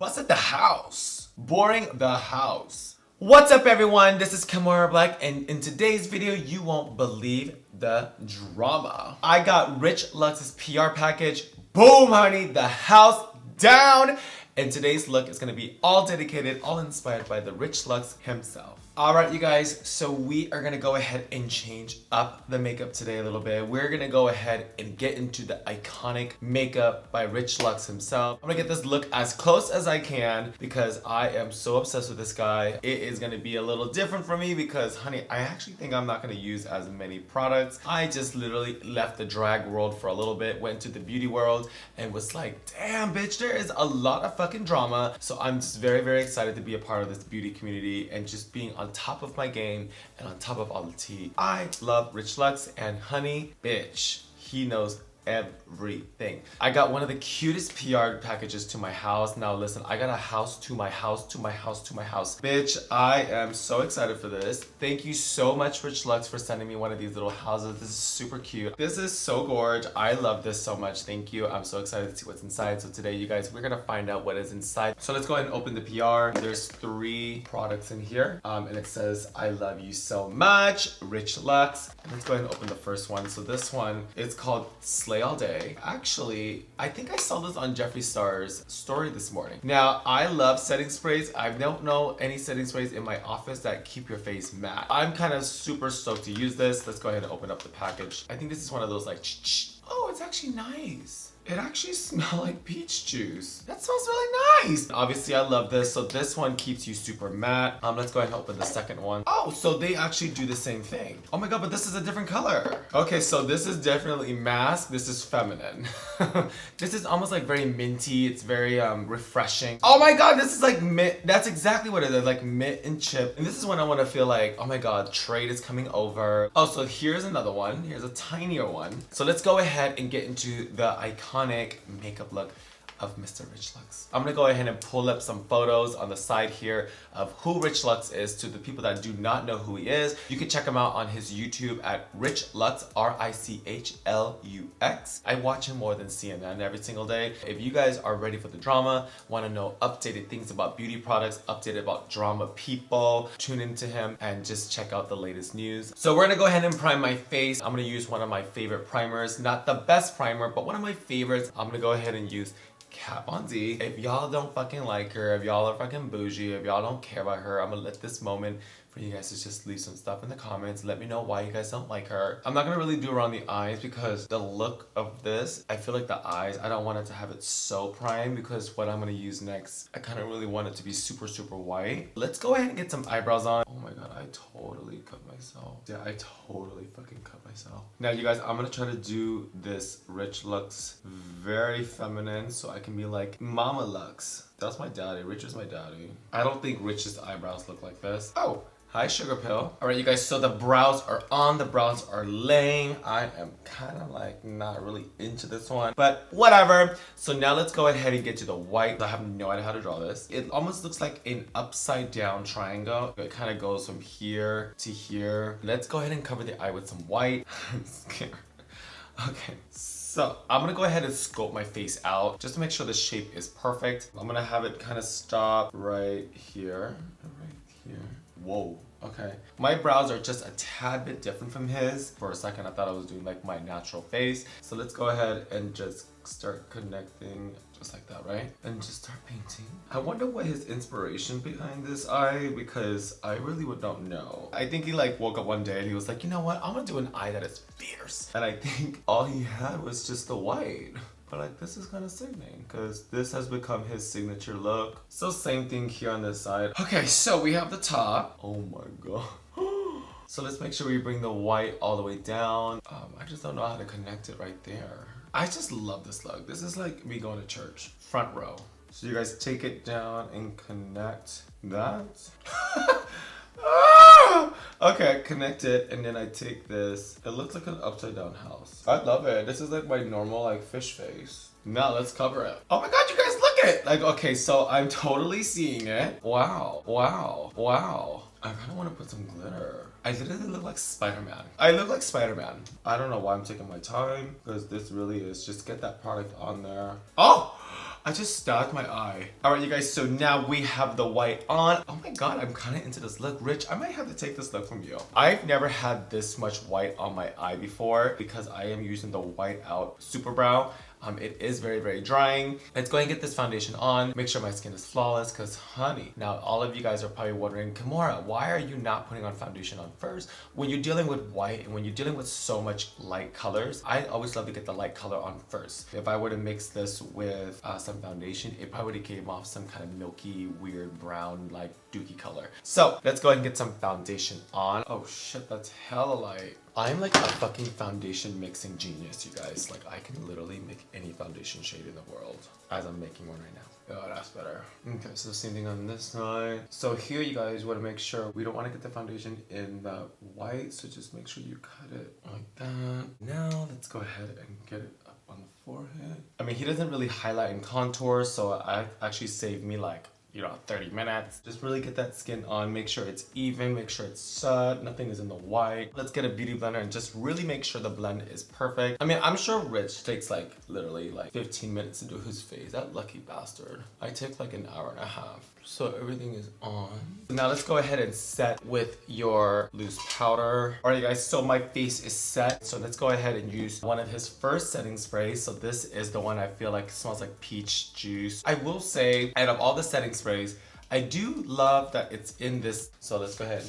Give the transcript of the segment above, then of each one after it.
Busted the house. Boring the house. What's up everyone? This is Kimora Blac, and in today's video you won't believe the drama. I got Rich Lux's PR package. Boom honey, the house down. And today's look is gonna be all dedicated, all inspired by the Rich Lux himself. Alright you guys, so we are gonna go ahead and change up the makeup today a little bit. We're gonna go ahead and get into the iconic makeup by Rich Lux himself. I'm gonna get this look as close as I can because I am so obsessed with this guy. It is gonna be a little different for me because honey, I actually think I'm not gonna use as many products. I just literally left the drag world for a little bit, went to the beauty world and was like, damn bitch, there is a lot of fucking drama. So I'm just very excited to be a part of this beauty community and just being on top of my game and on top of all the tea. I love Rich Lux, and honey, bitch, he knows everything. I got one of the cutest PR packages to my house. Now listen, I got a house to my house to my house to my house. Bitch, I am so excited for this. Thank you so much Rich Lux for sending me one of these little houses. This is super cute. This is so gorgeous. I love this so much. Thank you. I'm so excited to see what's inside. So today you guys, we're gonna find out what is inside. So let's go ahead and open the PR. There's 3 products in here and it says I love you so much, Rich Lux. Let's go ahead and open the first one. So this one, it's called Slay All Day. Actually, I think I saw this on Jeffree Star's story this morning. Now, I love setting sprays. I don't know any setting sprays in my office that keep your face matte. I'm kind of super stoked to use this. Let's go ahead and open up the package. I think this is one of those like, oh, it's actually nice. It actually smells like peach juice. That smells really nice. Obviously, I love this. So this one keeps you super matte. Let's go ahead and open the second one. Oh, so they actually do the same thing. Oh my God, but this is a different color. Okay, so this is definitely mask. This is feminine. This is almost like very minty. It's very refreshing. Oh my God, this is like mint. That's exactly what it is, like mint and chip. And this is when I want to feel like, oh my God, trade is coming over. Oh, so here's another one. Here's a tinier one. So let's go ahead and get into the iconic makeup look of Mr. Rich Lux. I'm gonna go ahead and pull up some photos on the side here of who Rich Lux is to the people that do not know who he is. You can check him out on his YouTube at Rich Lux, RICHLUX. I watch him more than CNN every single day. If you guys are ready for the drama, want to know updated things about beauty products, updated about drama people, tune into him and just check out the latest news. So we're gonna go ahead and prime my face. I'm gonna use one of my favorite primers, not the best primer, but one of my favorites. I'm gonna go ahead and use Kat Von D. If y'all don't fucking like her, if y'all are fucking bougie, if y'all don't care about her, I'm gonna let this moment for you guys to just leave some stuff in the comments. Let me know why you guys don't like her. I'm not gonna really do around the eyes because the look of this, I feel like the eyes, I don't want it to have it so prime because what I'm gonna use next, I kind of really want it to be super white. Let's go ahead and get some eyebrows on. Oh my God, I totally cut myself. Yeah, I totally fucking cut myself. Now you guys, I'm gonna try to do this Rich Lux very feminine so I can be like Mama Lux. That's my daddy. Rich is my daddy. I don't think Rich's eyebrows look like this. Oh, hi Sugarpill. All right, you guys, so the brows are on, the brows are laying. I am kind of like not really into this one, but whatever. So now let's go ahead and get to the white. I have no idea how to draw this. It almost looks like an upside down triangle. It kind of goes from here to here. Let's go ahead and cover the eye with some white. I'm scared. Okay. So I'm gonna go ahead and scope my face out just to make sure the shape is perfect. I'm gonna have it kind of stop right here, Whoa, okay. My brows are just a tad bit different from his. For a second, I thought I was doing like my natural face. So let's go ahead and just start connecting just like that, right? And just start painting. I wonder what his inspiration behind this eye, because I really don't know. I think he like woke up one day and he was like, you know what? I'm gonna do an eye that is fierce. And I think all he had was just the white. But like this is kind of sickening because this has become his signature look. So same thing here on this side. Okay, so we have the top. Oh my God. So let's make sure we bring the white all the way down. I just don't know how to connect it right there. I just love this look. This is like me going to church. Front row. So you guys take it down and connect that. Okay, connect it, and then I take this. It looks like an upside down house. I love it. This is like my normal like fish face. Now let's cover it. Oh my God, you guys look at it. Like, okay, so I'm totally seeing it. Wow. I kind of want to put some glitter. I literally look like Spider-Man. I look like Spider-Man. I don't know why I'm taking my time because this really is just get that product on there. Oh! I just stabbed my eye. All right, you guys, so now we have the white on. Oh my God, I'm kind of into this look. Rich, I might have to take this look from you. I've never had this much white on my eye before because I am using the White Out Super Brow. It is very, very drying. Let's go ahead and get this foundation on. Make sure my skin is flawless because honey, now all of you guys are probably wondering, Kimora, why are you not putting on foundation on first? When you're dealing with white and when you're dealing with so much light colors, I always love to get the light color on first. If I were to mix this with some foundation, it probably came off some kind of milky, weird brown, like dookie color. So let's go ahead and get some foundation on. Oh shit, that's hella light. I'm like a fucking foundation mixing genius, you guys. Like I can literally make any foundation shade in the world as I'm making one right now. Oh, that's better. Okay, so same thing on this side. So here you guys want to make sure we don't want to get the foundation in the white, so just make sure you cut it like that. Now let's go ahead and get it up on the forehead. I mean, he doesn't really highlight and contour, so I actually saved me like 30 minutes. Just really get that skin on, make sure it's even, make sure it's set, nothing is in the white. Let's get a beauty blender and just really make sure the blend is perfect. I mean, I'm sure Rich takes like literally like 15 minutes to do his face. That lucky bastard. I take like an hour and a half. So everything is on. Now let's go ahead and set with your loose powder. All right, guys, so my face is set. So let's go ahead and use one of his first setting sprays. So this is the one I feel like smells like peach juice. I will say, out of all the setting sprays, I do love that it's in this. So let's go ahead.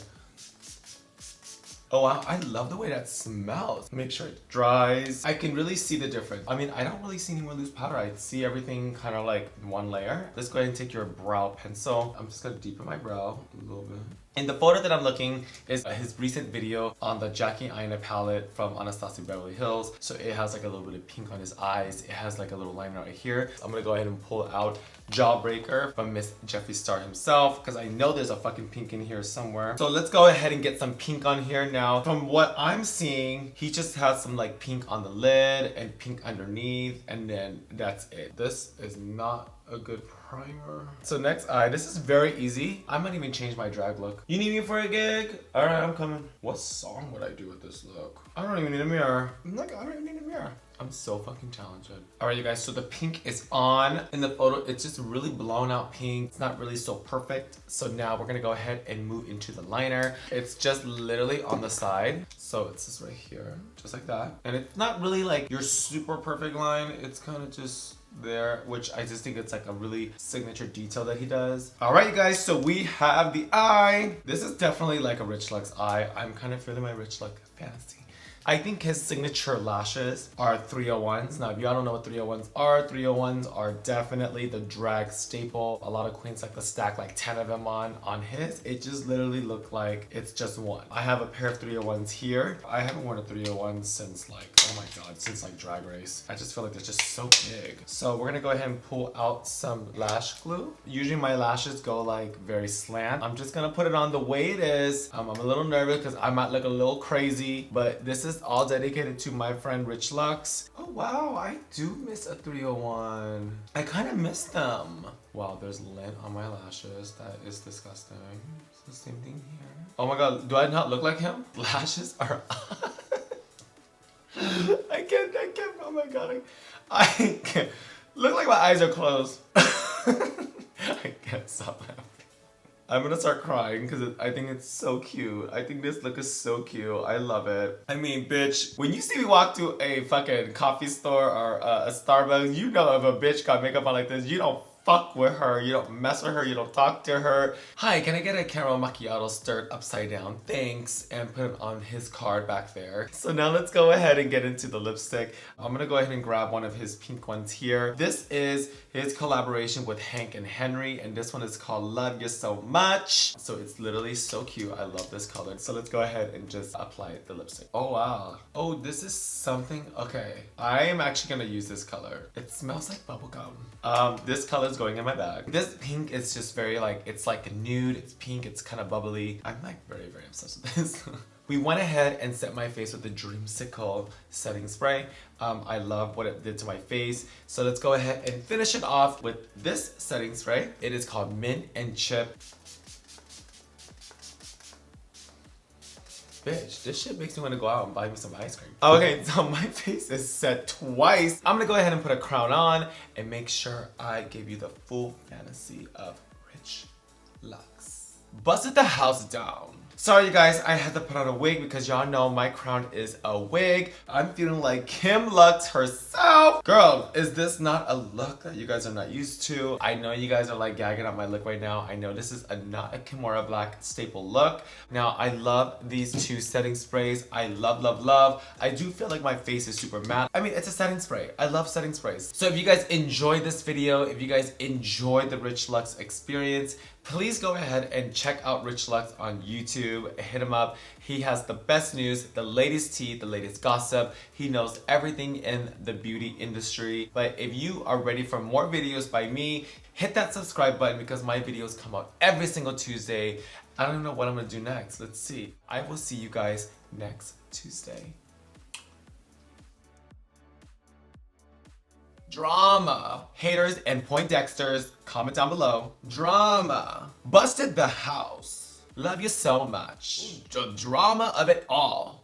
Oh wow, I love the way that smells. Make sure it dries. I can really see the difference. I mean, I don't really see any more loose powder. I see everything kind of like in one layer. Let's go ahead and take your brow pencil. I'm just gonna deepen my brow a little bit. And the photo that I'm looking is his recent video on the Jackie Aina palette from Anastasia Beverly Hills. So it has like a little bit of pink on his eyes. It has like a little liner right here. I'm gonna go ahead and pull out Jawbreaker from Miss Jeffree Star himself because I know there's a fucking pink in here somewhere. So let's go ahead and get some pink on here now. From what I'm seeing, he just has some like pink on the lid and pink underneath, and then that's it. This is not a good primer. So next eye, this is very easy. I might even change my drag look. You need me for a gig? All right, I'm coming. What song would I do with this look? I don't even need a mirror. I don't even need a mirror. I'm so fucking talented. All right, you guys, so the pink is on. In the photo, it's just really blown out pink. It's not really so perfect. So now we're gonna go ahead and move into the liner. It's just literally on the side. So it's just right here, just like that. And it's not really like your super perfect line. It's kind of just there, which I just think it's like a really signature detail that he does. All right, you guys, so we have the eye. This is definitely like a Rich Lux eye. I'm kind of feeling my Rich Lux fantasy. I think his signature lashes are 301s. Now, if y'all don't know what 301s are definitely the drag staple. A lot of queens like to stack like 10 of them on his. It just literally looked like it's just one. I have a pair of 301s here. I haven't worn a 301 since like, oh my God, since like Drag Race. I just feel like they're just so big. So we're gonna go ahead and pull out some lash glue. Usually my lashes go like very slant. I'm just gonna put it on the way it is. I'm a little nervous because I might look a little crazy, but this is all dedicated to my friend Rich Lux. Oh wow, I do miss a 301. I kind of miss them. Wow, there's lint on my lashes. That is disgusting. It's the same thing here. Oh my God, do I not look like him? Lashes are I can't, oh my God. I can't. Look like my eyes are closed. I can't stop laughing. I'm gonna start crying because I think it's so cute. I think this look is so cute. I love it. I mean, bitch, when you see me walk to a fucking coffee store or a Starbucks, you know if a bitch got makeup on like this, you don't fuck with her, you don't mess with her, you don't talk to her. Hi, can I get a caramel macchiato stirred upside down? Thanks, and put it on his card back there. So now let's go ahead and get into the lipstick. I'm gonna go ahead and grab one of his pink ones here. This is his collaboration with Hank and Henry, and this one is called Love You So Much. So it's literally so cute. I love this color. So let's go ahead and just apply the lipstick. Oh wow. Oh, this is something, okay. I am actually gonna use this color. It smells like bubblegum. This color is going in my bag. This pink is just very like, it's like a nude, it's pink, it's kind of bubbly. I'm like very, very obsessed with this. We went ahead and set my face with the Dreamsicle setting spray. I love what it did to my face. So let's go ahead and finish it off with this setting spray. It is called Mint and Chip. Bitch, this shit makes me want to go out and buy me some ice cream. Okay, so my face is set twice. I'm gonna go ahead and put a crown on and make sure I give you the full fantasy of Rich Lux. Busted the house down. Sorry you guys, I had to put on a wig because y'all know my crown is a wig. I'm feeling like Kim Lux herself. Girl, is this not a look that you guys are not used to? I know you guys are like gagging at my look right now. I know this is not a Kimora Blac staple look. Now, I love these two setting sprays. I love. I do feel like my face is super matte. I mean, it's a setting spray. I love setting sprays. So if you guys enjoyed this video, if you guys enjoyed the Rich Lux experience, please go ahead and check out Rich Lux on YouTube. Hit him up. He has the best news, the latest tea, the latest gossip. He knows everything in the beauty industry. But if you are ready for more videos by me, hit that subscribe button because my videos come out every single Tuesday. I don't know what I'm gonna do next. Let's see. I will see you guys next Tuesday. Drama. Haters and Poindexters, comment down below. Drama. Busted the house. Love you so much. The drama of it all.